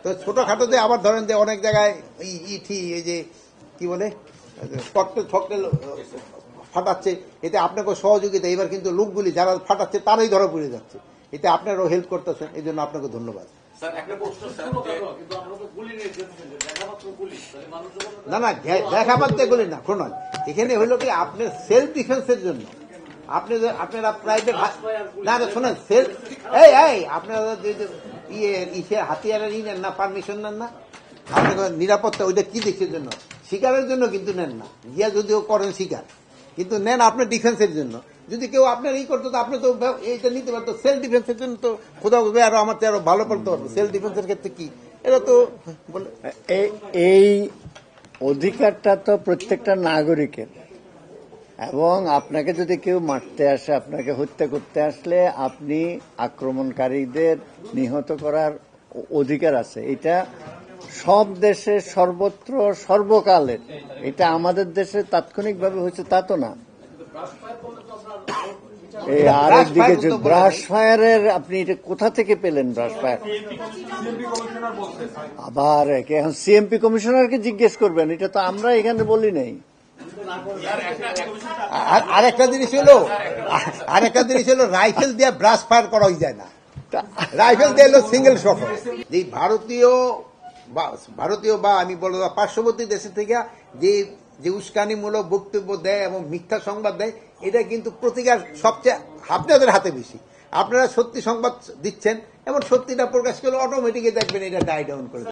তো ছোটখাটোতে আবার ধরেন যে অনেক জায়গায় ইঠি এই যে কি বলে ককটেল ফকটেল ফাটাচ্ছে, এতে আপনাকে সহযোগিতা। এবার কিন্তু লোকগুলি যারা ফাটাচ্ছে তারাই ধরা পড়ে যাচ্ছে, এতে আপনারাও হেল্প করতেছেন, এই জন্য আপনাকে ধন্যবাদ। না না, দেখা মারতে গুলি না, শোনান, এখানে হইলো কি আপনার সেলফ ডিফেন্সের জন্য আপনারা প্রাইভেট না শোনেন সেলফ এই আপনারা ইয়ে হাতিয়ারের নেন না, পারমিশন নেন না, আপনার নিরাপত্তা ওইটা কি দেশের জন্য? শিকারের জন্য কিন্তু নেন না, গিয়া যদিও করেন শিকার, কিন্তু নেন আপনার ডিফেন্সের জন্য। যদি কেউ আপনার করতো তো আপনি তো এইটা নিতে পারতো, সেলফ ডিফেন্সের জন্য তো কোথাও আরো আমার আরো ভালো করতে পারবো। সেলফ ডিফেন্সের ক্ষেত্রে কি এটা তো এই অধিকারটা তো প্রত্যেকটা নাগরিকের, এবং আপনাকে যদি কেউ মারতে আসে, আপনাকে হত্যা করতে আসলে আপনি আক্রমণকারীদের নিহত করার অধিকার আছে। এটা সব দেশে সর্বত্র সর্বকালের। এটা আমাদের দেশে তাৎক্ষণিকভাবে হচ্ছে তা তো না। এই আরেক দিকে যে ব্রাশ ফায়ারের, আপনি এটা কোথা থেকে পেলেন? ব্রাশ ফায়ার আবার এখন সিএমপি কমিশনারকে জিজ্ঞেস করবেন, এটা তো আমরা এখানে বলি নাই। আরেকটা জিনিস হলো রাইফেল দিয়ে ব্রাশ ফায়ার করা যায় না, রাইফেল দিয়ে হলো সিঙ্গেল শট। যে ভারতীয় বা আমি বলবো পার্শ্ববর্তী দেশের থেকে যে উস্কানিমূলক বক্তব্য দেয় এবং মিথ্যা সংবাদ দেয়, এটা কিন্তু প্রতিকার সবচেয়ে আপনাদের হাতে বেশি। আপনারা সত্যি সংবাদ দিচ্ছেন এবং সত্যিটা প্রকাশ করলে অটোমেটিকই দেখবেন এটা ডাই ডাউন করে।